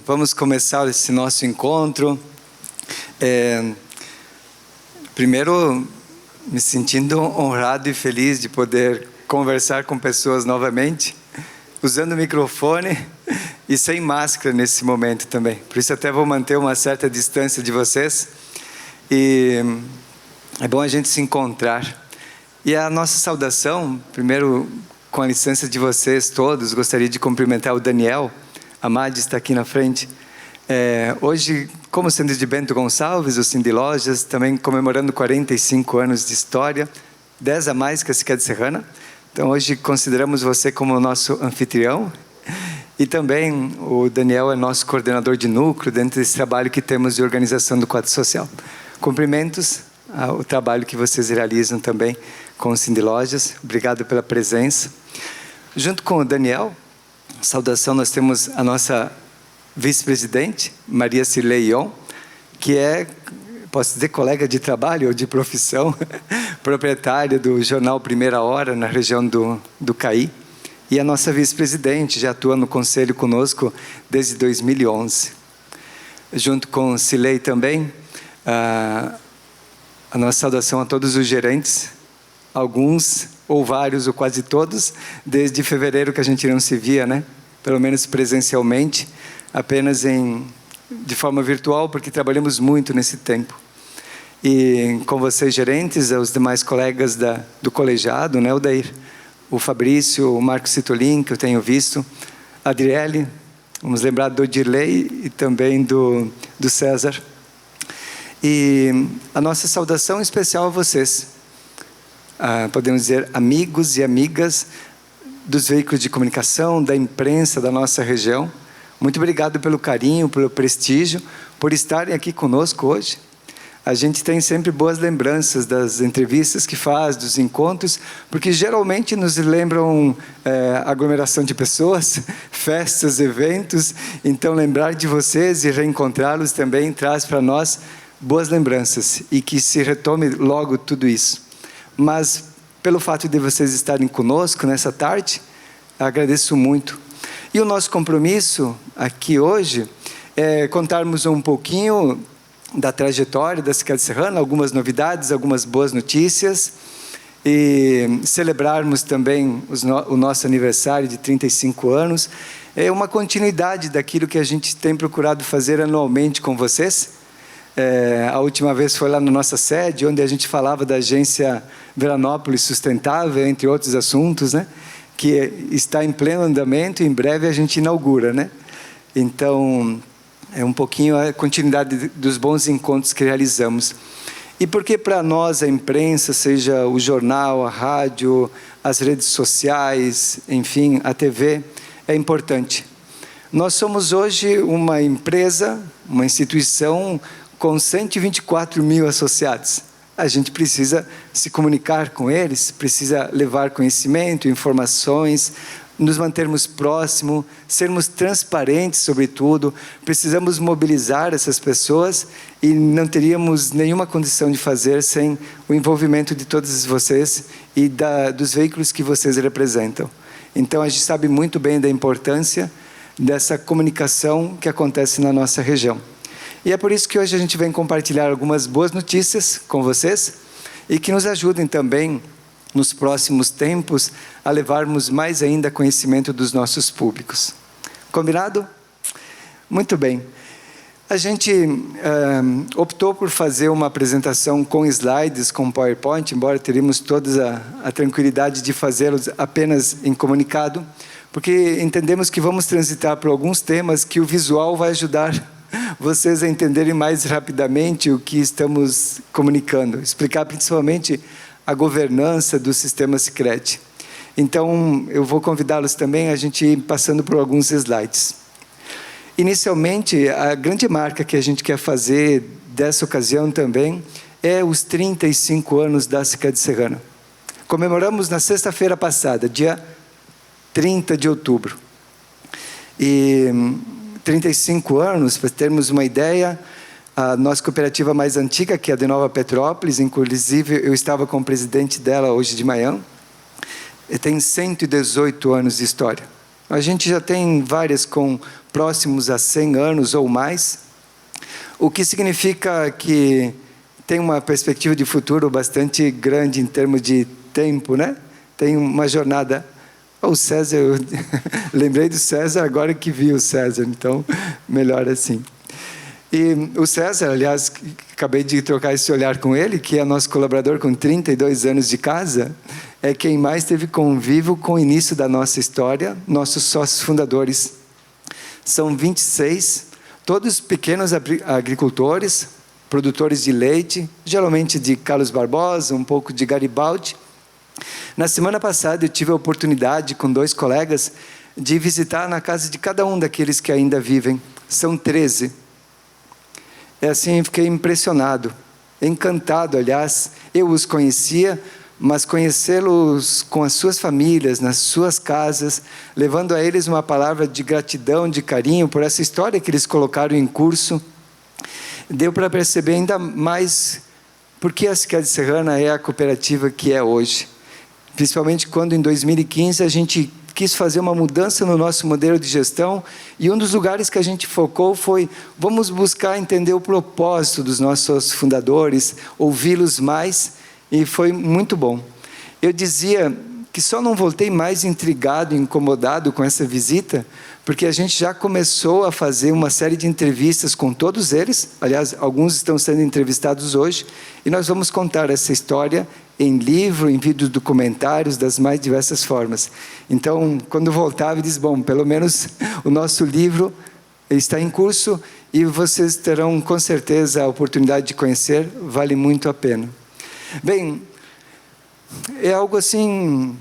Vamos começar esse nosso encontro. Primeiro, me sentindo honrado e feliz de poder conversar com pessoas novamente, usando o microfone e sem máscara nesse momento também. Por isso até vou manter uma certa distância de vocês. E é bom a gente se encontrar. E a nossa saudação, primeiro, com a licença de vocês todos, gostaria de cumprimentar o Daniel. A Madi está aqui na frente. Hoje, como Centro de Bento Gonçalves, o Cindy Lojas, também comemorando 45 anos de história, 10 a mais que a Cidade Serrana. Então, hoje consideramos você como o nosso anfitrião. E também o Daniel é nosso coordenador de núcleo dentro desse trabalho que temos de organização do quadro social. Cumprimentos ao trabalho que vocês realizam também com o Cindy Lojas. Obrigado pela presença. Junto com o Daniel, saudação, nós temos a nossa vice-presidente, Maria Cirlei Ion, que é, posso dizer, colega de trabalho ou de profissão, proprietária do jornal Primeira Hora, na região do Caí. E a nossa vice-presidente já atua no conselho conosco desde 2011. Junto com Cirlei também, a nossa saudação a todos os gerentes, alguns ou vários ou quase todos, desde fevereiro que a gente não se via, né? Pelo menos presencialmente, apenas de forma virtual, porque trabalhamos muito nesse tempo. E com vocês gerentes, os demais colegas do colegiado, né? O Fabrício, o Marco Citolin, que eu tenho visto, a Adriele, vamos lembrar do Dirley e também do César. E a nossa saudação especial a vocês, podemos dizer amigos e amigas dos veículos de comunicação, da imprensa da nossa região. Muito obrigado pelo carinho, pelo prestígio, por estarem aqui conosco hoje. A gente tem sempre boas lembranças das entrevistas que faz, dos encontros, porque geralmente nos lembram aglomeração de pessoas, festas, eventos. Então, lembrar de vocês e reencontrá-los também traz para nós boas lembranças e que se retome logo tudo isso. Mas, pelo fato de vocês estarem conosco nessa tarde, agradeço muito. E o nosso compromisso aqui hoje é contarmos um pouquinho da trajetória da Cidade Serrana, algumas novidades, algumas boas notícias, e celebrarmos também o nosso aniversário de 35 anos. É uma continuidade daquilo que a gente tem procurado fazer anualmente com vocês. A última vez foi lá na nossa sede, onde a gente falava da agência Veranópolis Sustentável, entre outros assuntos, né? Que está em pleno andamento e em breve a gente inaugura, né? Então, é um pouquinho a continuidade dos bons encontros que realizamos. E porque para nós a imprensa, seja o jornal, a rádio, as redes sociais, enfim, a TV, é importante. Nós somos hoje uma empresa, uma instituição com 124 mil associados. A gente precisa se comunicar com eles, precisa levar conhecimento, informações, nos mantermos próximos, sermos transparentes sobre tudo. Precisamos mobilizar essas pessoas e não teríamos nenhuma condição de fazer sem o envolvimento de todos vocês e dos veículos que vocês representam. Então, a gente sabe muito bem da importância dessa comunicação que acontece na nossa região. E é por isso que hoje a gente vem compartilhar algumas boas notícias com vocês e que nos ajudem também, nos próximos tempos, a levarmos mais ainda conhecimento dos nossos públicos. Combinado? Muito bem. A gente optou por fazer uma apresentação com slides, com PowerPoint, embora teríamos toda a tranquilidade de fazê-los apenas em comunicado, porque entendemos que vamos transitar por alguns temas que o visual vai ajudar vocês a entenderem mais rapidamente o que estamos comunicando, explicar principalmente a governança do sistema Sicredi. Então, eu vou convidá-los também a gente ir passando por alguns slides. Inicialmente, a grande marca que a gente quer fazer dessa ocasião também é os 35 anos da Cidade Serrana. Comemoramos na sexta-feira passada, dia 30 de outubro. E 35 anos, para termos uma ideia, a nossa cooperativa mais antiga, que é a de Nova Petrópolis, inclusive eu estava com o presidente dela hoje de manhã, tem 118 anos de história. A gente já tem várias com próximos a 100 anos ou mais, o que significa que tem uma perspectiva de futuro bastante grande em termos de tempo, né? Tem uma jornada. O César, eu lembrei do César agora que vi o César, então melhor assim. E o César, aliás, acabei de trocar esse olhar com ele, que é nosso colaborador com 32 anos de casa, é quem mais teve convívio com o início da nossa história, nossos sócios fundadores. São 26, todos pequenos agricultores, produtores de leite, geralmente de Carlos Barbosa, um pouco de Garibaldi. Na semana passada eu tive a oportunidade, com 2 colegas, de visitar na casa de cada um daqueles que ainda vivem. São 13. É assim, fiquei impressionado, encantado, aliás. Eu os conhecia, mas conhecê-los com as suas famílias, nas suas casas, levando a eles uma palavra de gratidão, de carinho por essa história que eles colocaram em curso, deu para perceber ainda mais porque a Sicredi Serrana é a cooperativa que é hoje. Principalmente quando em 2015 a gente quis fazer uma mudança no nosso modelo de gestão, e um dos lugares que a gente focou foi, vamos buscar entender o propósito dos nossos fundadores, ouvi-los mais, e foi muito bom. Eu dizia que só não voltei mais intrigado, incomodado com essa visita, porque a gente já começou a fazer uma série de entrevistas com todos eles, aliás, alguns estão sendo entrevistados hoje, e nós vamos contar essa história em livro, em vídeos documentários, das mais diversas formas. Então, quando voltava, eu disse, bom, pelo menos o nosso livro está em curso e vocês terão com certeza a oportunidade de conhecer, vale muito a pena. Bem, é algo assim,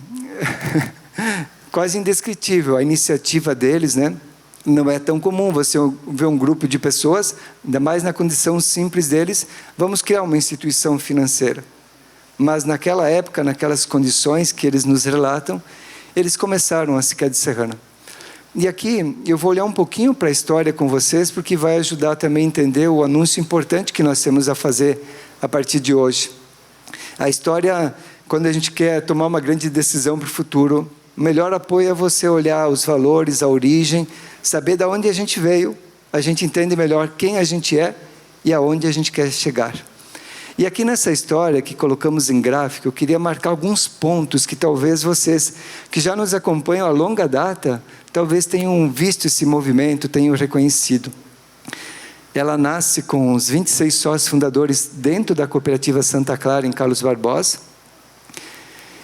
quase indescritível, a iniciativa deles, né? Não é tão comum você ver um grupo de pessoas, ainda mais na condição simples deles, vamos criar uma instituição financeira. Mas naquela época, naquelas condições que eles nos relatam, eles começaram a Sicredi Serrana. E aqui eu vou olhar um pouquinho para a história com vocês, porque vai ajudar também a entender o anúncio importante que nós temos a fazer a partir de hoje. A história, quando a gente quer tomar uma grande decisão para o futuro, o melhor apoio é você olhar os valores, a origem, saber de onde a gente veio, a gente entende melhor quem a gente é e aonde a gente quer chegar. E aqui nessa história que colocamos em gráfico, eu queria marcar alguns pontos que talvez vocês, que já nos acompanham a longa data, talvez tenham visto esse movimento, tenham reconhecido. Ela nasce com os 26 sócios fundadores dentro da cooperativa Santa Clara, em Carlos Barbosa.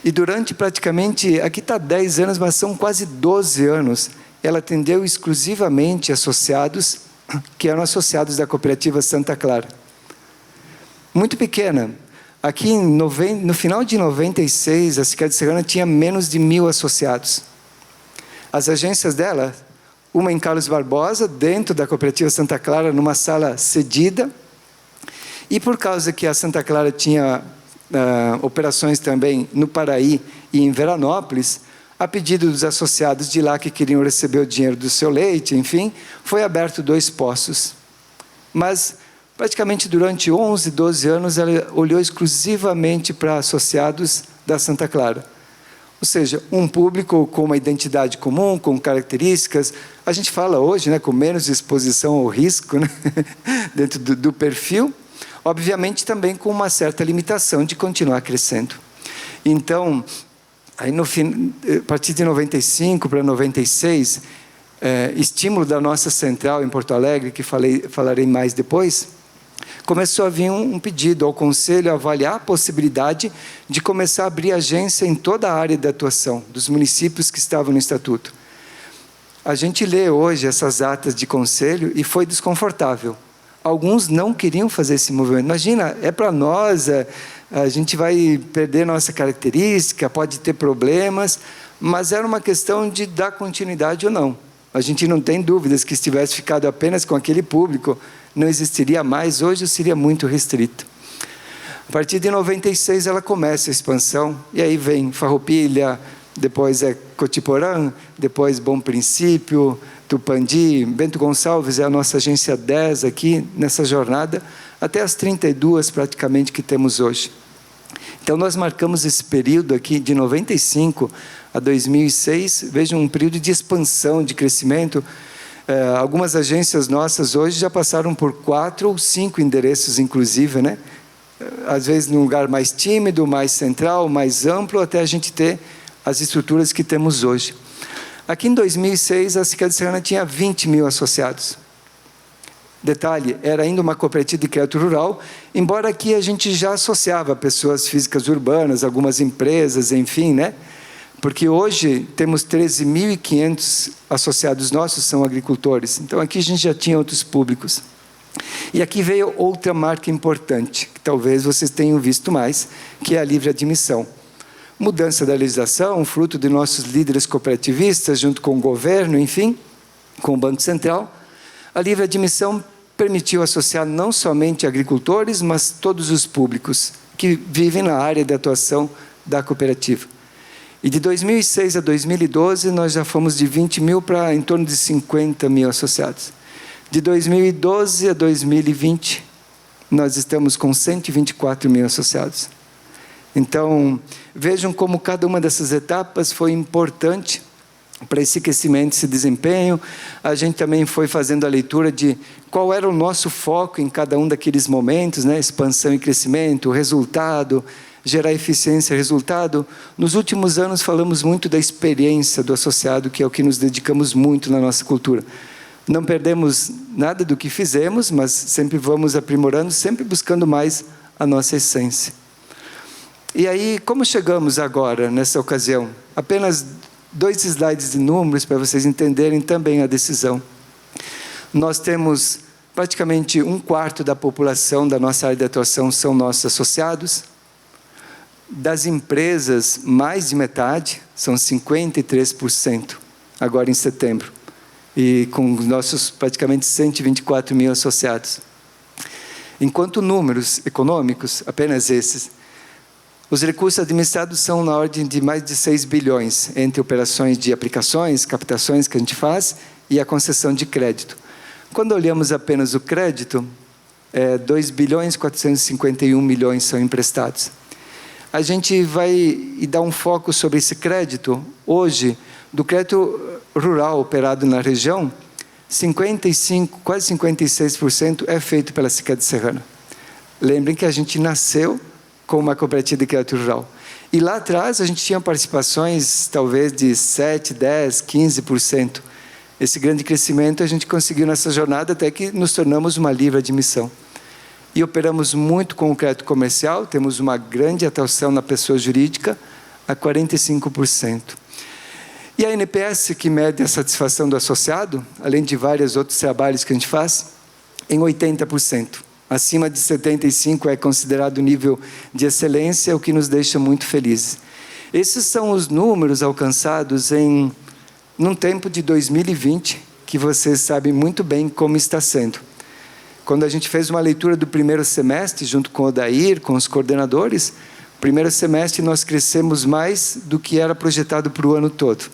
E durante praticamente, aqui está 10 anos, mas são quase 12 anos, ela atendeu exclusivamente associados, que eram associados da cooperativa Santa Clara. Muito pequena. Aqui no final de 96, a Sicredi Serrana tinha menos de 1.000 associados. As agências dela, uma em Carlos Barbosa, dentro da cooperativa Santa Clara, numa sala cedida. E por causa que a Santa Clara tinha operações também no Paraí e em Veranópolis, a pedido dos associados de lá que queriam receber o dinheiro do seu leite, enfim, foi aberto 2 postos. Mas praticamente durante 11, 12 anos, ela olhou exclusivamente para associados da Santa Clara. Ou seja, um público com uma identidade comum, com características, a gente fala hoje, né, com menos exposição ao risco, né, dentro do perfil, obviamente também com uma certa limitação de continuar crescendo. Então, aí a partir de 95 para 96, estímulo da nossa central em Porto Alegre, que falarei mais depois, começou a vir um pedido ao Conselho a avaliar a possibilidade de começar a abrir agência em toda a área de atuação dos municípios que estavam no Estatuto. A gente lê hoje essas atas de Conselho e foi desconfortável. Alguns não queriam fazer esse movimento. Imagina, é para nós, a gente vai perder nossa característica, pode ter problemas, mas era uma questão de dar continuidade ou não. A gente não tem dúvidas que se tivesse ficado apenas com aquele público, não existiria mais, hoje seria muito restrito. A partir de 96 ela começa a expansão, e aí vem Farroupilha, depois Cotiporã, depois Bom Princípio, Tupandi, Bento Gonçalves é a nossa agência 10 aqui, nessa jornada, até as 32 praticamente que temos hoje. Então nós marcamos esse período aqui de 95 a 2006, vejam, um período de expansão, de crescimento. Algumas agências nossas hoje já passaram por 4 ou 5 endereços, inclusive, né? Às vezes num lugar mais tímido, mais central, mais amplo, até a gente ter as estruturas que temos hoje. Aqui em 2006, a Cicred Serrana tinha 20 mil associados. Detalhe, era ainda uma cooperativa de crédito rural, embora aqui a gente já associava pessoas físicas urbanas, algumas empresas, enfim, né? Porque hoje temos 13.500 associados nossos, são agricultores. Então aqui a gente já tinha outros públicos. E aqui veio outra marca importante, que talvez vocês tenham visto mais, que é a livre admissão. Mudança da legislação, fruto de nossos líderes cooperativistas, junto com o governo, enfim, com o Banco Central. A livre admissão permitiu associar não somente agricultores, mas todos os públicos que vivem na área de atuação da cooperativa. E de 2006 a 2012, nós já fomos de 20 mil para em torno de 50 mil associados. De 2012 a 2020, nós estamos com 124 mil associados. Então, vejam como cada uma dessas etapas foi importante para esse crescimento, esse desempenho. A gente também foi fazendo a leitura de qual era o nosso foco em cada um daqueles momentos, né? Expansão e crescimento, resultado, gerar eficiência e resultado. Nos últimos anos falamos muito da experiência do associado, que é o que nos dedicamos muito na nossa cultura. Não perdemos nada do que fizemos, mas sempre vamos aprimorando, sempre buscando mais a nossa essência. E aí, como chegamos agora, nessa ocasião? Apenas 2 slides de números para vocês entenderem também a decisão. Nós temos praticamente 1/4 da população da nossa área de atuação são nossos associados. Das empresas, mais de metade, são 53%, agora em setembro. E com nossos praticamente 124 mil associados. Enquanto números econômicos, apenas esses, os recursos administrados são na ordem de mais de 6 bilhões, entre operações de aplicações, captações que a gente faz e a concessão de crédito. Quando olhamos apenas o crédito, 2 bilhões 451 milhões são emprestados. A gente vai dar um foco sobre esse crédito. Hoje, do crédito rural operado na região, 55%, quase 56% é feito pela Cicred Serrana. Lembrem que a gente nasceu com uma cooperativa de crédito rural. E lá atrás a gente tinha participações talvez de 7%, 10%, 15%. Esse grande crescimento a gente conseguiu nessa jornada até que nos tornamos uma livre admissão. E operamos muito com o crédito comercial, temos uma grande atuação na pessoa jurídica, a 45%. E a NPS, que mede a satisfação do associado, além de vários outros trabalhos que a gente faz, em 80%. Acima de 75% é considerado nível de excelência, o que nos deixa muito felizes. Esses são os números alcançados num tempo de 2020, que vocês sabem muito bem como está sendo. Quando a gente fez uma leitura do primeiro semestre, junto com o Odair, com os coordenadores, primeiro semestre nós crescemos mais do que era projetado para o ano todo.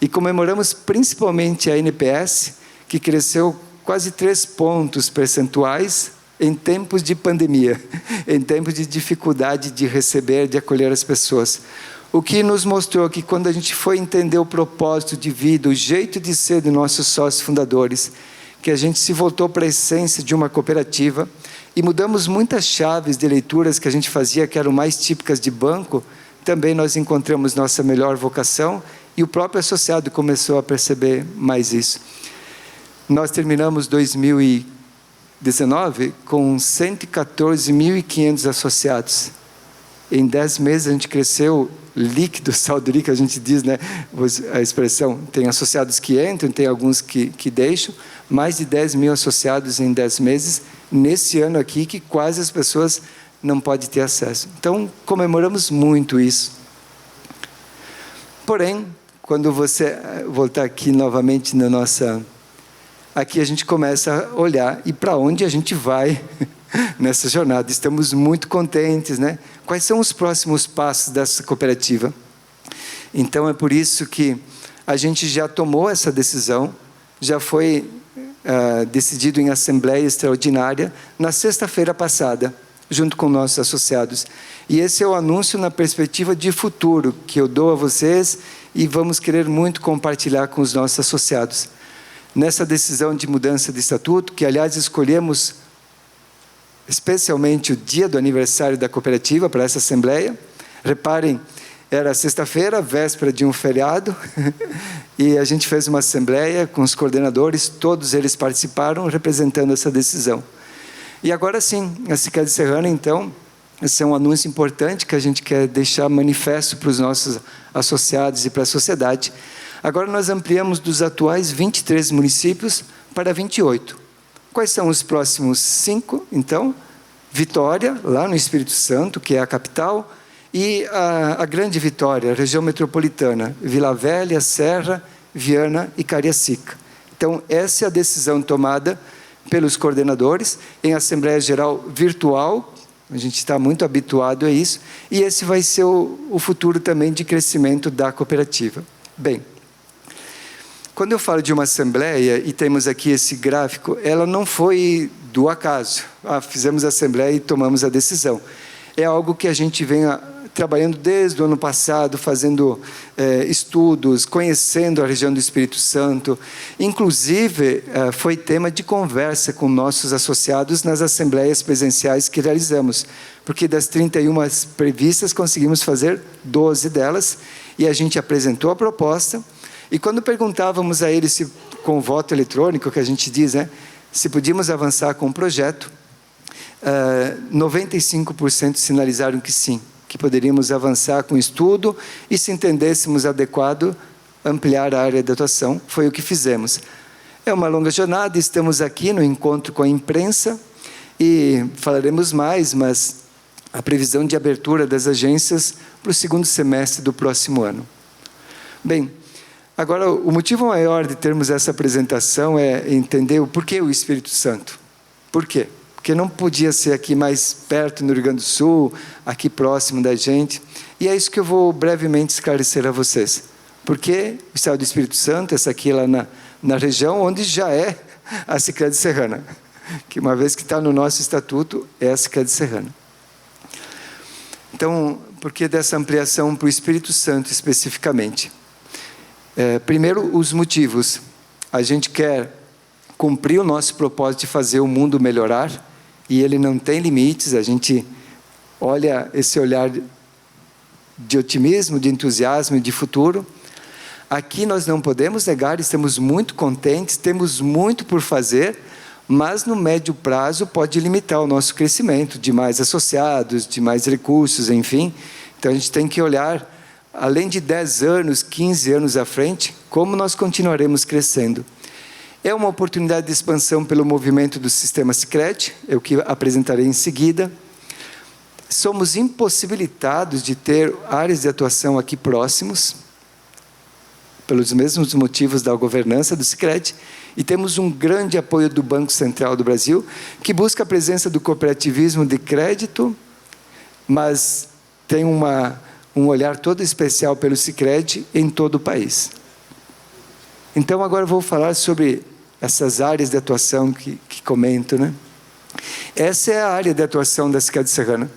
E comemoramos principalmente a NPS, que cresceu quase 3 pontos percentuais em tempos de pandemia, em tempos de dificuldade de receber, de acolher as pessoas. O que nos mostrou que quando a gente foi entender o propósito de vida, o jeito de ser de nossos sócios fundadores, que a gente se voltou para a essência de uma cooperativa e mudamos muitas chaves de leituras que a gente fazia, que eram mais típicas de banco, também nós encontramos nossa melhor vocação e o próprio associado começou a perceber mais isso. Nós terminamos 2019 com 114.500 associados. Em 10 meses a gente cresceu líquido, saldo líquido, a gente diz, né? A expressão, tem associados que entram, tem alguns que deixam, mais de 10 mil associados em 10 meses, nesse ano aqui que quase as pessoas não podem ter acesso. Então, comemoramos muito isso. Porém, quando você voltar aqui novamente na nossa... Aqui a gente começa a olhar e para onde a gente vai nessa jornada. Estamos muito contentes, né? Quais são os próximos passos dessa cooperativa? Então, é por isso que a gente já tomou essa decisão, já foi decidido em assembleia extraordinária na sexta-feira passada, junto com nossos associados. E esse é o anúncio na perspectiva de futuro que eu dou a vocês e vamos querer muito compartilhar com os nossos associados. Nessa decisão de mudança de estatuto, que aliás escolhemos especialmente o dia do aniversário da cooperativa para essa assembleia. Reparem, era sexta-feira, véspera de um feriado, e a gente fez uma assembleia com os coordenadores, todos eles participaram representando essa decisão. E agora sim, a Sicredi Serrana, então, esse é um anúncio importante que a gente quer deixar manifesto para os nossos associados e para a sociedade. Agora nós ampliamos dos atuais 23 municípios para 28. Quais são os próximos 5, então? Vitória, lá no Espírito Santo, que é a capital, e a Grande Vitória, a região metropolitana, Vila Velha, Serra, Viana e Cariacica. Então, essa é a decisão tomada pelos coordenadores em Assembleia Geral virtual, a gente está muito habituado a isso, e esse vai ser o futuro também de crescimento da cooperativa. Bem, quando eu falo de uma assembleia, e temos aqui esse gráfico, ela não foi do acaso. Fizemos a assembleia e tomamos a decisão. É algo que a gente vem trabalhando desde o ano passado, fazendo estudos, conhecendo a região do Espírito Santo. Inclusive, foi tema de conversa com nossos associados nas assembleias presenciais que realizamos. Porque das 31 previstas, conseguimos fazer 12 delas, e a gente apresentou a proposta. E quando perguntávamos a eles, com o voto eletrônico, que a gente diz, se podíamos avançar com o projeto, 95% sinalizaram que sim, que poderíamos avançar com o estudo e, se entendêssemos adequado, ampliar a área de atuação. Foi o que fizemos. É uma longa jornada, estamos aqui no encontro com a imprensa e falaremos mais, mas a previsão de abertura das agências para o segundo semestre do próximo ano. Bem, agora, o motivo maior de termos essa apresentação é entender o porquê o Espírito Santo. Por quê? Porque não podia ser aqui mais perto, no Rio Grande do Sul, aqui próximo da gente. E é isso que eu vou brevemente esclarecer a vocês. Porque o Estado do Espírito Santo, essa aqui lá na região onde já é a Sicredi Serrana, que uma vez que está no nosso estatuto, é a Sicredi Serrana. Então, por que dessa ampliação para o Espírito Santo especificamente? Primeiro, os motivos. A gente quer cumprir o nosso propósito de fazer o mundo melhorar, e ele não tem limites. A gente olha esse olhar de otimismo, de entusiasmo e de futuro. Aqui nós não podemos negar, estamos muito contentes, temos muito por fazer, mas no médio prazo pode limitar o nosso crescimento, de mais associados, de mais recursos, enfim. Então a gente tem que olhar, além de 10 anos, 15 anos à frente, como nós continuaremos crescendo. É uma oportunidade de expansão pelo movimento do sistema Sicredi, é o que apresentarei em seguida. Somos impossibilitados de ter áreas de atuação aqui próximos, pelos mesmos motivos da governança do Sicredi, e temos um grande apoio do Banco Central do Brasil, que busca a presença do cooperativismo de crédito, mas tem um olhar todo especial pelo Sicredi em todo o país. Então, agora eu vou falar sobre essas áreas de atuação que comento, Essa é a área de atuação da Sicredi Serrana.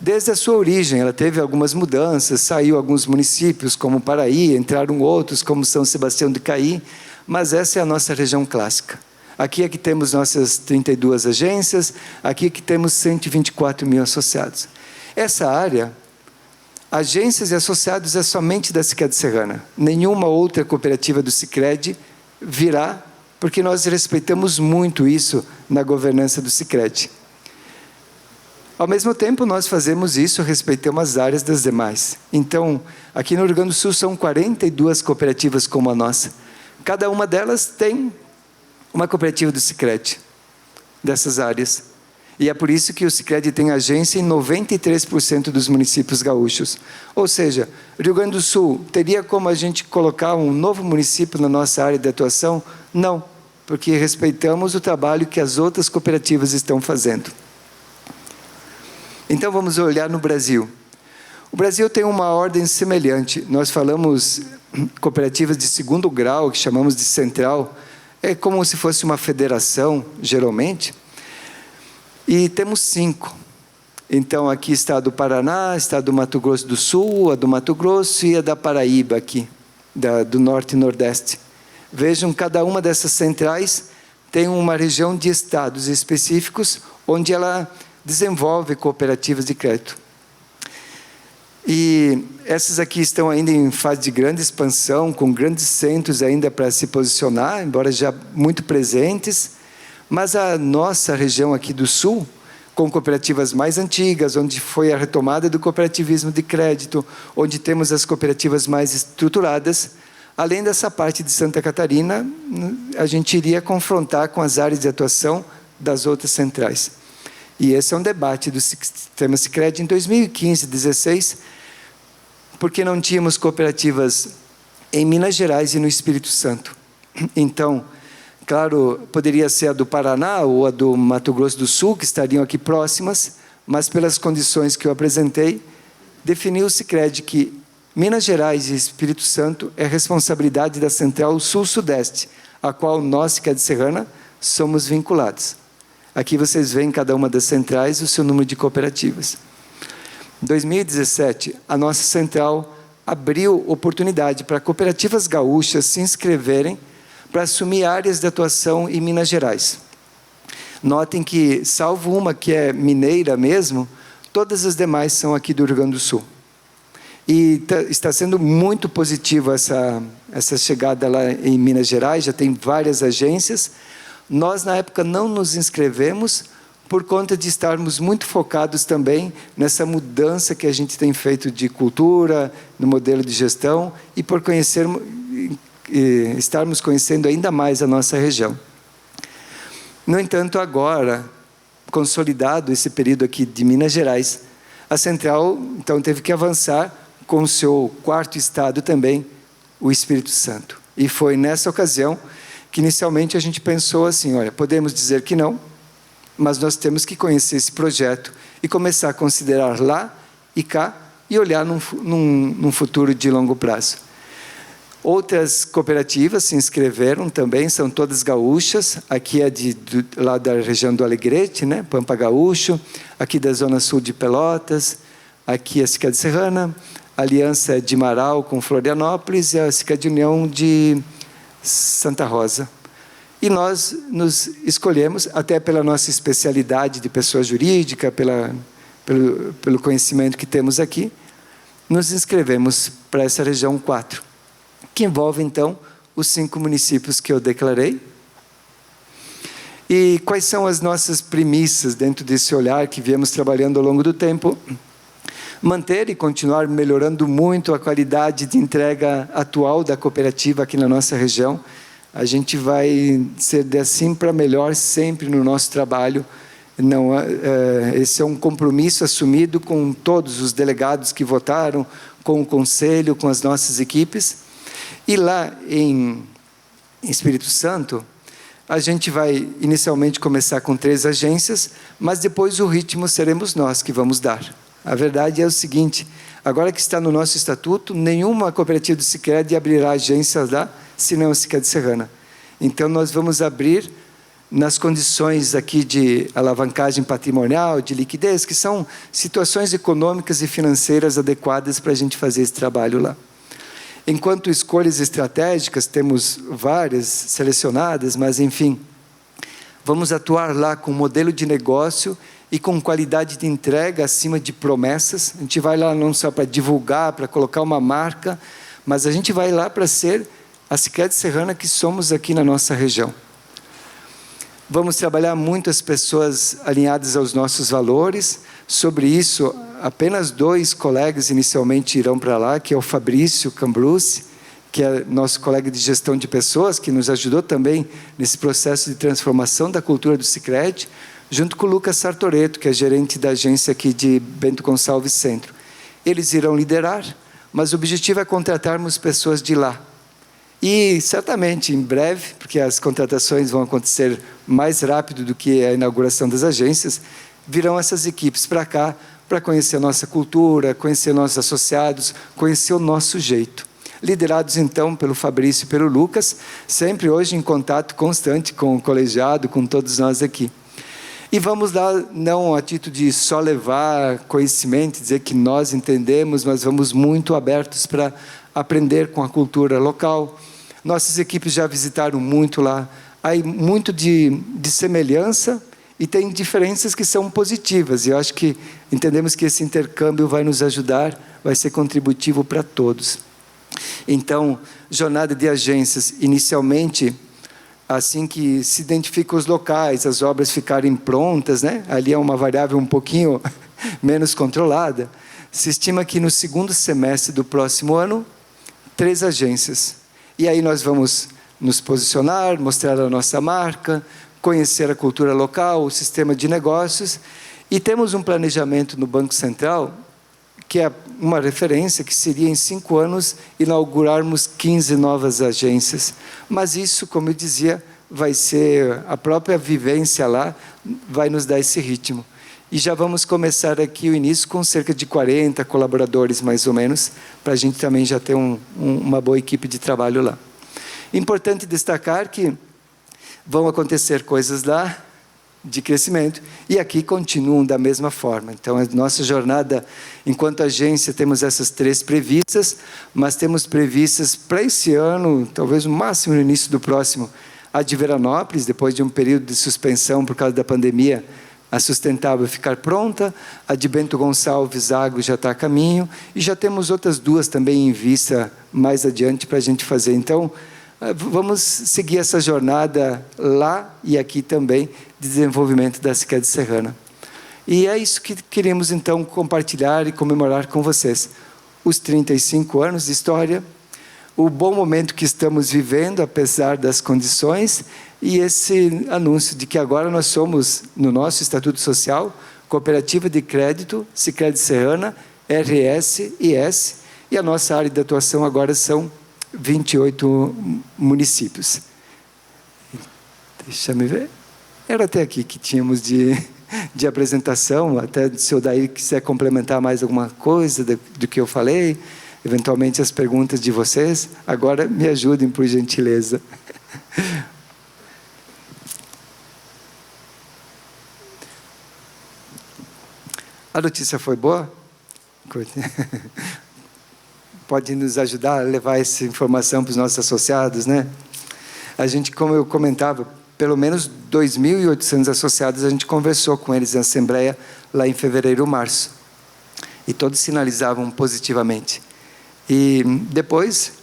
Desde a sua origem, ela teve algumas mudanças, saiu alguns municípios, como Paraí, entraram outros, como São Sebastião de Caí, mas essa é a nossa região clássica. Aqui é que temos nossas 32 agências, aqui é que temos 124 mil associados. Essa área, agências e associados, é somente da Sicredi Serrana. Nenhuma outra cooperativa do Sicredi virá, porque nós respeitamos muito isso na governança do Sicredi. Ao mesmo tempo, nós fazemos isso, respeitamos as áreas das demais. Então, aqui no Rio Grande do Sul, são 42 cooperativas como a nossa. Cada uma delas tem uma cooperativa do Sicredi, dessas áreas. E é por isso que o Sicredi tem agência em 93% dos municípios gaúchos. Ou seja, Rio Grande do Sul, teria como a gente colocar um novo município na nossa área de atuação? Não, porque respeitamos o trabalho que as outras cooperativas estão fazendo. Então, vamos olhar no Brasil. O Brasil tem uma ordem semelhante. Nós falamos cooperativas de segundo grau, que chamamos de central. É como se fosse uma federação, geralmente. E temos 5. Então, aqui está a do Paraná, está a do Mato Grosso do Sul, a do Mato Grosso e a da Paraíba aqui, do Norte e Nordeste. Vejam, cada uma dessas centrais tem uma região de estados específicos onde ela desenvolve cooperativas de crédito. E essas aqui estão ainda em fase de grande expansão, com grandes centros ainda para se posicionar, embora já muito presentes. Mas a nossa região aqui do Sul, com cooperativas mais antigas, onde foi a retomada do cooperativismo de crédito, onde temos as cooperativas mais estruturadas, além dessa parte de Santa Catarina, a gente iria confrontar com as áreas de atuação das outras centrais. E esse é um debate do sistema Sicredi em 2015, 2016, porque não tínhamos cooperativas em Minas Gerais e no Espírito Santo. Então, claro, poderia ser a do Paraná ou a do Mato Grosso do Sul, que estariam aqui próximas, mas pelas condições que eu apresentei, definiu o Sicredi que Minas Gerais e Espírito Santo é responsabilidade da Central Sul-Sudeste, a qual nós, Sicredi Serrana, somos vinculados. Aqui vocês veem em cada uma das centrais o seu número de cooperativas. Em 2017, a nossa central abriu oportunidade para cooperativas gaúchas se inscreverem para assumir áreas de atuação em Minas Gerais. Notem que, salvo uma que é mineira mesmo, todas as demais são aqui do Rio Grande do Sul. E está sendo muito positivo essa chegada lá em Minas Gerais, já tem várias agências. Nós, na época, não nos inscrevemos por conta de estarmos muito focados também nessa mudança que a gente tem feito de cultura, no modelo de gestão, e por estarmos conhecendo ainda mais a nossa região. No entanto, agora, consolidado esse período aqui de Minas Gerais, a Central, então, teve que avançar com o seu quarto estado também, o Espírito Santo. E foi nessa ocasião que inicialmente a gente pensou assim, olha, podemos dizer que não, mas nós temos que conhecer esse projeto e começar a considerar lá e cá e olhar num futuro de longo prazo. Outras cooperativas se inscreveram também, são todas gaúchas, aqui é lá da região do Alegrete, né? Pampa Gaúcho, aqui da Zona Sul de Pelotas, aqui a Sicredi Serrana, a aliança de Marau com Florianópolis e a Sicredi União de Santa Rosa. E nós nos escolhemos, até pela nossa especialidade de pessoa jurídica, pelo conhecimento que temos aqui, nos inscrevemos para essa região 4, que envolve, então, os 5 municípios que eu declarei. E quais são as nossas premissas dentro desse olhar que viemos trabalhando ao longo do tempo? Manter e continuar melhorando muito a qualidade de entrega atual da cooperativa aqui na nossa região. A gente vai ser de assim para melhor sempre no nosso trabalho. Não, esse é um compromisso assumido com todos os delegados que votaram, com o conselho, com as nossas equipes. E lá em Espírito Santo, a gente vai inicialmente começar com 3 agências, mas depois o ritmo seremos nós que vamos dar. A verdade é o seguinte, agora que está no nosso estatuto, nenhuma cooperativa do Sicredi abrirá agências lá, senão a Sicredi Serrana. Então, nós vamos abrir nas condições aqui de alavancagem patrimonial, de liquidez, que são situações econômicas e financeiras adequadas para a gente fazer esse trabalho lá. Enquanto escolhas estratégicas, temos várias selecionadas, mas, enfim, vamos atuar lá com modelo de negócio e com qualidade de entrega acima de promessas. A gente vai lá não só para divulgar, para colocar uma marca, mas a gente vai lá para ser a Sicredi Serrana que somos aqui na nossa região. Vamos trabalhar muitas pessoas alinhadas aos nossos valores. Sobre isso, apenas 2 colegas inicialmente irão para lá, que é o Fabrício Cambrucci, que é nosso colega de gestão de pessoas, que nos ajudou também nesse processo de transformação da cultura do Sicredi, junto com o Lucas Sartoreto, que é gerente da agência aqui de Bento Gonçalves Centro. Eles irão liderar, mas o objetivo é contratarmos pessoas de lá. E, certamente, em breve, porque as contratações vão acontecer mais rápido do que a inauguração das agências, virão essas equipes para cá, para conhecer a nossa cultura, conhecer nossos associados, conhecer o nosso jeito. Liderados, então, pelo Fabrício e pelo Lucas, sempre hoje em contato constante com o colegiado, com todos nós aqui. E vamos lá, não a título de só levar conhecimento, dizer que nós entendemos, mas vamos muito abertos para aprender com a cultura local. Nossas equipes já visitaram muito lá. Há muito de semelhança e tem diferenças que são positivas. E eu acho que entendemos que esse intercâmbio vai nos ajudar, vai ser contributivo para todos. Então, jornada de agências, inicialmente, assim que se identificam os locais, as obras ficarem prontas, né? Ali é uma variável um pouquinho menos controlada. Se estima que no segundo semestre do próximo ano, 3 agências. E aí nós vamos nos posicionar, mostrar a nossa marca, conhecer a cultura local, o sistema de negócios. E temos um planejamento no Banco Central, que é uma referência, que seria em 5 anos inaugurarmos 15 novas agências. Mas isso, como eu dizia, vai ser a própria vivência lá, vai nos dar esse ritmo. E já vamos começar aqui o início com cerca de 40 colaboradores, mais ou menos, para a gente também já ter uma boa equipe de trabalho lá. Importante destacar que vão acontecer coisas lá, de crescimento, e aqui continuam da mesma forma. Então, a nossa jornada, enquanto agência, temos essas 3 previstas, mas temos previstas para esse ano, talvez no máximo no início do próximo, a de Veranópolis, depois de um período de suspensão por causa da pandemia, a Sustentável ficar pronta, a de Bento Gonçalves, Agro, já está a caminho, e já temos outras 2 também em vista mais adiante para a gente fazer. Então, vamos seguir essa jornada lá e aqui também, de desenvolvimento da Sicredi Serrana. E é isso que queremos, então, compartilhar e comemorar com vocês. Os 35 anos de história, o bom momento que estamos vivendo, apesar das condições, e esse anúncio de que agora nós somos, no nosso Estatuto Social, Cooperativa de Crédito, Sicredi Serrana, RS e S, e a nossa área de atuação agora são 28 municípios. Deixa-me ver. Era até aqui que tínhamos de apresentação, até se o Odair quiser complementar mais alguma coisa do que eu falei, eventualmente as perguntas de vocês, agora me ajudem, por gentileza. A notícia foi boa? Pode nos ajudar a levar essa informação para os nossos associados, né? A gente, como eu comentava, pelo menos 2.800 associados, a gente conversou com eles em assembleia lá em fevereiro, março. E todos sinalizavam positivamente. E depois,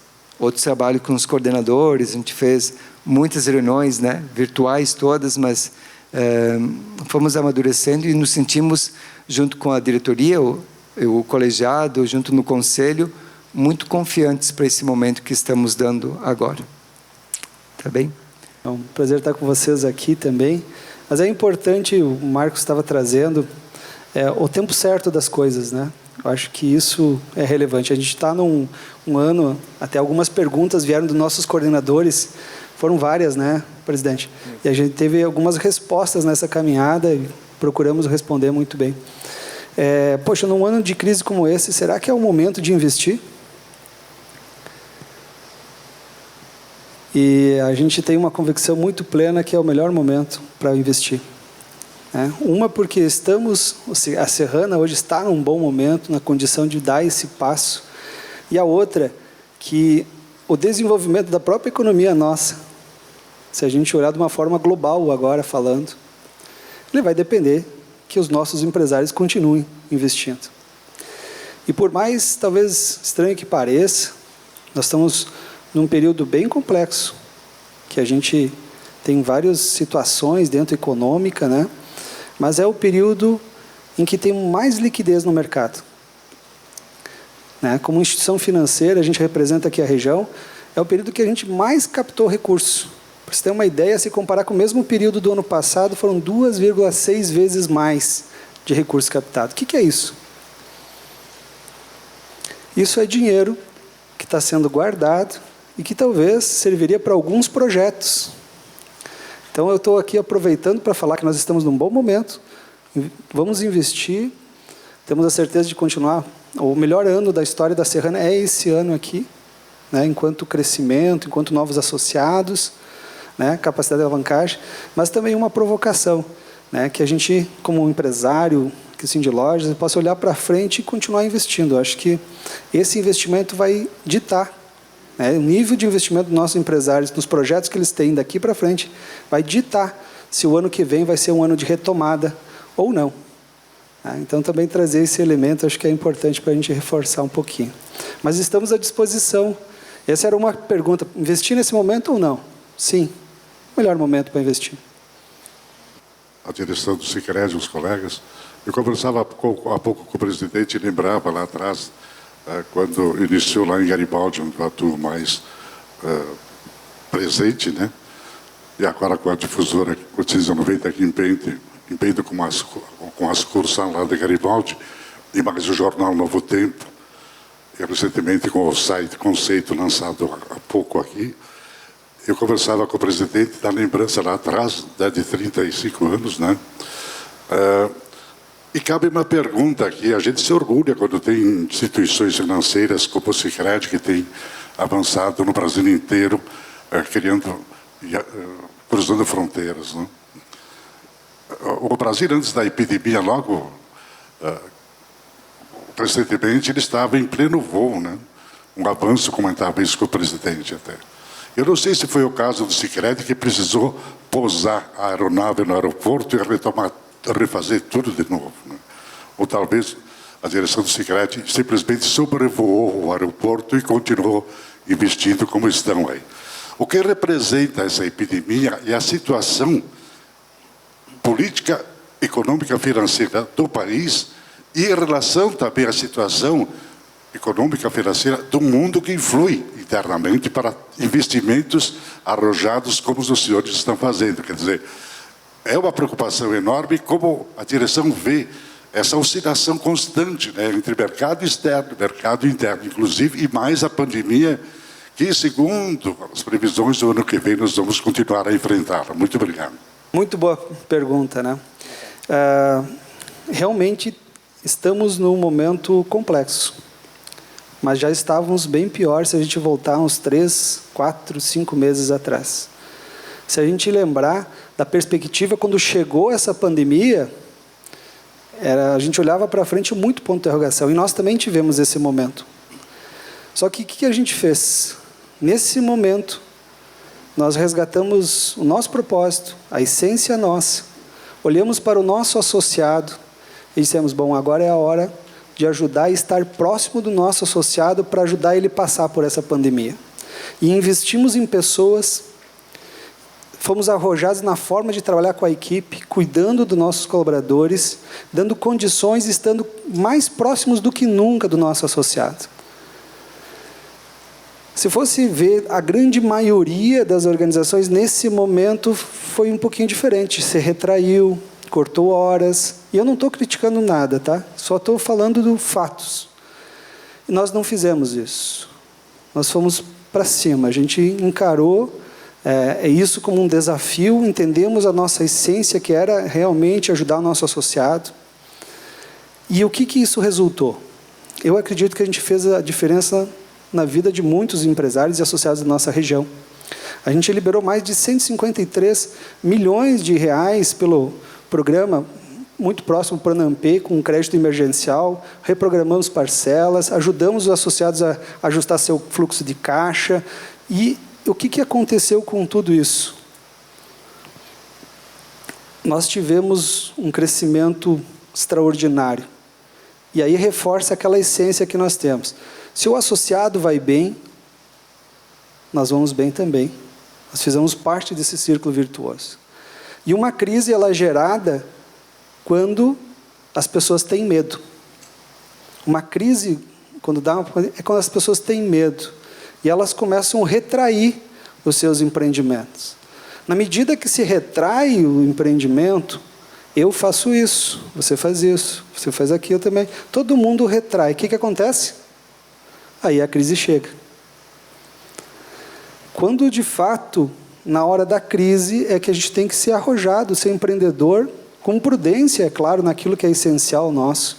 outro trabalho com os coordenadores, a gente fez muitas reuniões, né, virtuais todas, mas fomos amadurecendo e nos sentimos, junto com a diretoria, o colegiado, junto no conselho, muito confiantes para esse momento que estamos dando agora. Tá bem? É um prazer estar com vocês aqui também. Mas é importante, o Marcos estava trazendo, o tempo certo das coisas, né? Eu acho que isso é relevante. A gente está num ano, até algumas perguntas vieram dos nossos coordenadores, foram várias, né, presidente? E a gente teve algumas respostas nessa caminhada e procuramos responder muito bem. Poxa, num ano de crise como esse, será que é o momento de investir? E a gente tem uma convicção muito plena que é o melhor momento para investir. Uma porque a Serrana hoje está num bom momento, na condição de dar esse passo. E a outra, que o desenvolvimento da própria economia nossa, se a gente olhar de uma forma global agora falando, ele vai depender que os nossos empresários continuem investindo. E por mais, talvez, estranho que pareça, nós estamos num período bem complexo, que a gente tem várias situações dentro econômica, né? Mas é o período em que tem mais liquidez no mercado. Né? Como instituição financeira, a gente representa aqui a região, é o período que a gente mais captou recursos. Para você ter uma ideia, se comparar com o mesmo período do ano passado, foram 2,6 vezes mais de recursos captados. O que é isso? Isso é dinheiro que está sendo guardado e que talvez serviria para alguns projetos. Então, eu estou aqui aproveitando para falar que nós estamos num bom momento, vamos investir, temos a certeza de continuar. O melhor ano da história da Serrana é esse ano aqui, né, enquanto crescimento, enquanto novos associados, né, capacidade de alavancagem, mas também uma provocação. né, que a gente, como empresário, que assim, de lojas, possa olhar para frente e continuar investindo. Eu acho que esse investimento vai ditar, né, o nível de investimento dos nossos empresários, nos projetos que eles têm daqui para frente, vai ditar se o ano que vem vai ser um ano de retomada ou não. Então, também trazer esse elemento, acho que é importante para a gente reforçar um pouquinho. Mas estamos à disposição. Essa era uma pergunta, investir nesse momento ou não? Sim, melhor momento para investir. A direção do Sicredi, os colegas, eu conversava há pouco com o presidente e lembrava lá atrás, quando iniciou lá em Garibaldi, onde eu atuo mais presente, né? E agora com a difusora Cotiza 90 aqui em Pento com a sucursal lá de Garibaldi, e mais o jornal Novo Tempo, e recentemente com o site Conceito, lançado há pouco aqui. Eu conversava com o presidente da lembrança lá atrás, de 35 anos, né? E cabe uma pergunta aqui, a gente se orgulha quando tem instituições financeiras como o Sicredi, que tem avançado no Brasil inteiro, cruzando fronteiras, né? O Brasil, antes da epidemia, logo, recentemente, ele estava em pleno voo, né? Um avanço, comentava isso com o presidente até. Eu não sei se foi o caso do Sicredi, que precisou pousar a aeronave no aeroporto e refazer tudo de novo, né? Ou talvez a direção do Sicredi simplesmente sobrevoou o aeroporto e continuou investindo como estão aí. O que representa essa epidemia e a situação política, econômica, financeira do país e em relação também à situação econômica, financeira do mundo, que influi internamente para investimentos arrojados como os senhores estão fazendo. Quer dizer, é uma preocupação enorme como a direção vê essa oscilação constante, né, entre mercado externo e mercado interno, inclusive, e mais a pandemia, que, segundo as previsões do ano que vem, nós vamos continuar a enfrentá-la. Muito obrigado. Muito boa pergunta, né? Realmente estamos num momento complexo, mas já estávamos bem pior se a gente voltar uns 3, 4, 5 meses atrás. Se a gente lembrar da perspectiva quando chegou essa pandemia, a gente olhava para frente muito ponto de interrogação, e nós também tivemos esse momento. Só que o que a gente fez? Nesse momento, nós resgatamos o nosso propósito, a essência nossa, olhamos para o nosso associado e dissemos, bom, agora é a hora de ajudar e estar próximo do nosso associado para ajudar ele a passar por essa pandemia. E investimos em pessoas, fomos arrojados na forma de trabalhar com a equipe, cuidando dos nossos colaboradores, dando condições, estando mais próximos do que nunca do nosso associado. Se fosse ver, a grande maioria das organizações, nesse momento, foi um pouquinho diferente. Se retraiu, cortou horas. E eu não estou criticando nada, tá? Só estou falando dos fatos. E nós não fizemos isso. Nós fomos para cima. A gente encarou isso como um desafio, entendemos a nossa essência, que era realmente ajudar o nosso associado. E o que isso resultou? Eu acredito que a gente fez a diferença na vida de muitos empresários e associados da nossa região. A gente liberou mais de 153 milhões de reais pelo programa muito próximo do Pronamp, com crédito emergencial, reprogramamos parcelas, ajudamos os associados a ajustar seu fluxo de caixa. E o que aconteceu com tudo isso? Nós tivemos um crescimento extraordinário. E aí reforça aquela essência que nós temos. Se o associado vai bem, nós vamos bem também. Nós fizemos parte desse círculo virtuoso. E uma crise, ela é gerada quando as pessoas têm medo. Uma crise, é quando as pessoas têm medo. E elas começam a retrair os seus empreendimentos. Na medida que se retrai o empreendimento, eu faço isso, você faz isso, você faz aquilo também. Todo mundo retrai. O que acontece? Aí a crise chega. Quando, de fato, na hora da crise, é que a gente tem que ser arrojado, ser empreendedor, com prudência, é claro, naquilo que é essencial nosso,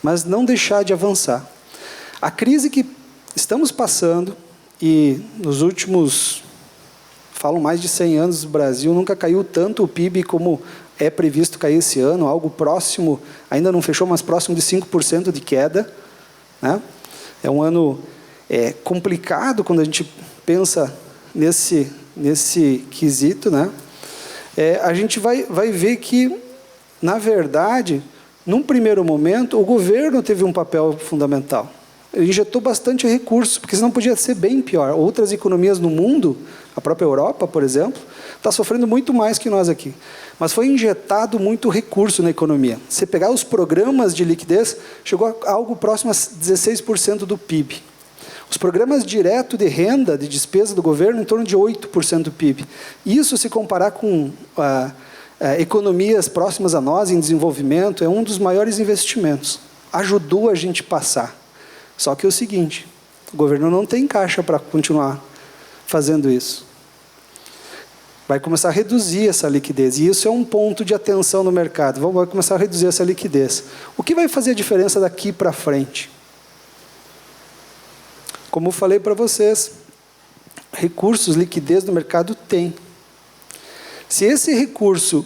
mas não deixar de avançar. A crise que estamos passando, e nos últimos, falam mais de 100 anos, o Brasil nunca caiu tanto o PIB como é previsto cair esse ano, algo próximo, ainda não fechou, mas próximo de 5% de queda, né? É um ano complicado quando a gente pensa nesse quesito, né? A gente vai ver que, na verdade, num primeiro momento, o governo teve um papel fundamental. Ele injetou bastante recurso, porque senão podia ser bem pior. Outras economias no mundo, a própria Europa, por exemplo, está sofrendo muito mais que nós aqui. Mas foi injetado muito recurso na economia. Se pegar os programas de liquidez, chegou a algo próximo a 16% do PIB. Os programas direto de renda, de despesa do governo, em torno de 8% do PIB. Isso, se comparar com economias próximas a nós, em desenvolvimento, é um dos maiores investimentos. Ajudou a gente passar. Só que é o seguinte, o governo não tem caixa para continuar fazendo isso. Vai começar a reduzir essa liquidez, e isso é um ponto de atenção no mercado. Vai começar a reduzir essa liquidez. O que vai fazer a diferença daqui para frente? Como eu falei para vocês, recursos, liquidez no mercado tem. Se esse recurso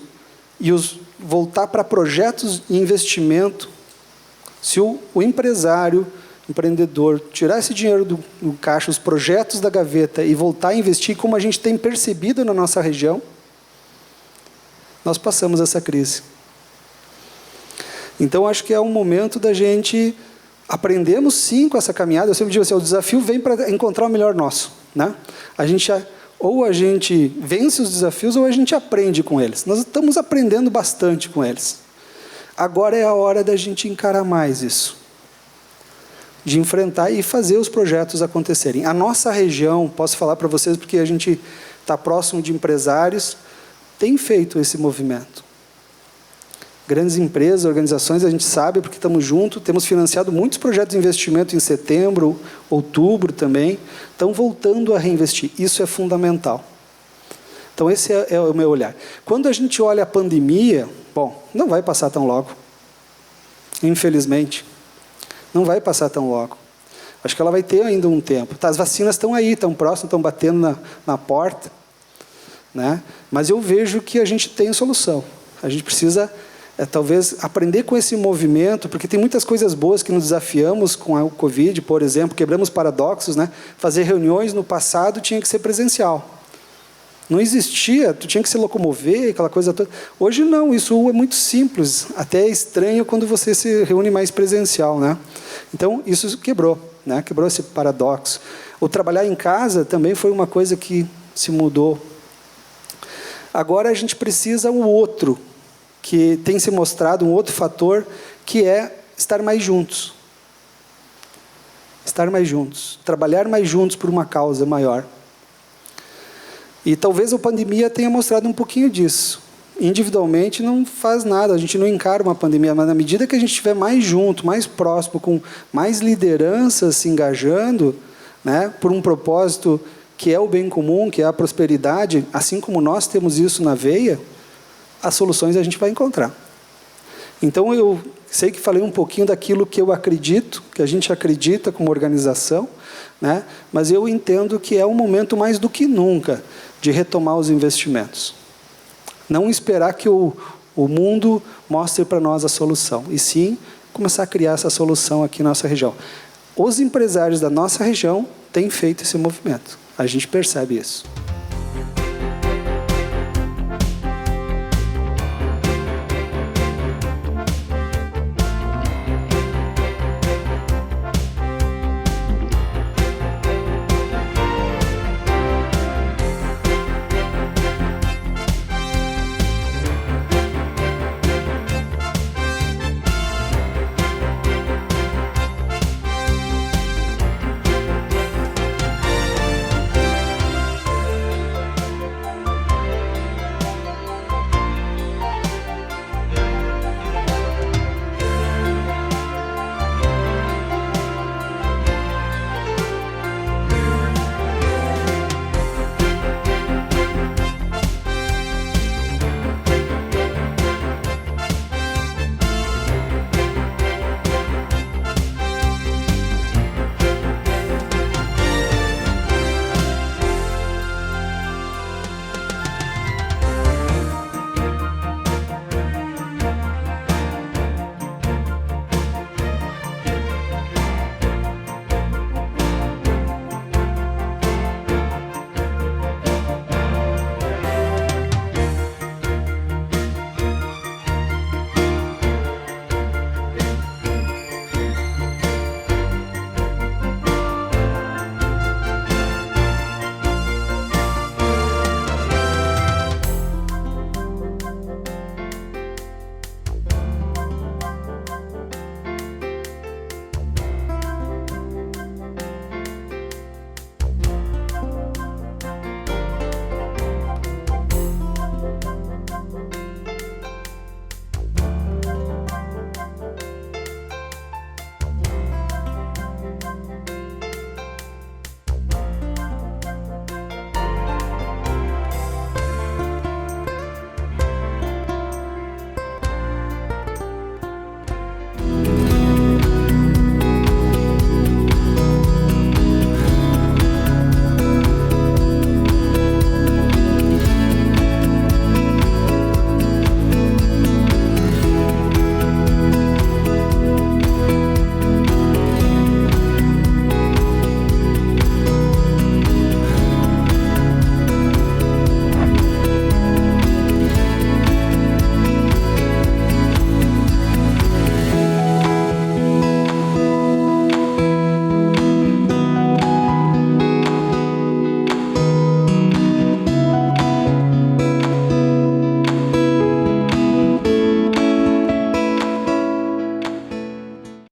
voltar para projetos de investimento, se o empresário, empreendedor, tirar esse dinheiro do caixa, os projetos da gaveta e voltar a investir, como a gente tem percebido na nossa região, nós passamos essa crise. Então, acho que é um momento da gente aprendermos, sim, com essa caminhada. Eu sempre digo assim, o desafio vem para encontrar o melhor nosso, né? Ou a gente vence os desafios, ou a gente aprende com eles. Nós estamos aprendendo bastante com eles. Agora é a hora da gente encarar mais isso, de enfrentar e fazer os projetos acontecerem. A nossa região, posso falar para vocês, porque a gente está próximo de empresários, tem feito esse movimento. Grandes empresas, organizações, a gente sabe, porque estamos juntos, temos financiado muitos projetos de investimento em setembro, outubro também, estão voltando a reinvestir. Isso é fundamental. Então, esse é o meu olhar. Quando a gente olha a pandemia, bom, não vai passar tão logo, infelizmente. Não vai passar tão logo. Acho que ela vai ter ainda um tempo. Tá, as vacinas estão aí, estão próximas, estão batendo na porta, né? Mas eu vejo que a gente tem solução. A gente precisa, talvez, aprender com esse movimento, porque tem muitas coisas boas que nos desafiamos com a Covid, por exemplo, quebramos paradoxos, né? Fazer reuniões no passado tinha que ser presencial. Não existia, tu tinha que se locomover, aquela coisa toda. Hoje não, isso é muito simples. Até é estranho quando você se reúne mais presencial, né? Então, isso quebrou, né? Quebrou esse paradoxo. O trabalhar em casa também foi uma coisa que se mudou. Agora a gente precisa o outro, que tem se mostrado um outro fator, que é estar mais juntos. Estar mais juntos. Trabalhar mais juntos por uma causa maior. E talvez a pandemia tenha mostrado um pouquinho disso. Individualmente não faz nada, a gente não encara uma pandemia, mas na medida que a gente estiver mais junto, mais próximo, com mais lideranças se engajando, né, por um propósito que é o bem comum, que é a prosperidade, assim como nós temos isso na veia, as soluções a gente vai encontrar. Então, eu sei que falei um pouquinho daquilo que eu acredito, que a gente acredita como organização, né? Mas eu entendo que é um momento mais do que nunca de retomar os investimentos. Não esperar que o mundo mostre para nós a solução, e sim começar a criar essa solução aqui na nossa região. Os empresários da nossa região têm feito esse movimento. A gente percebe isso.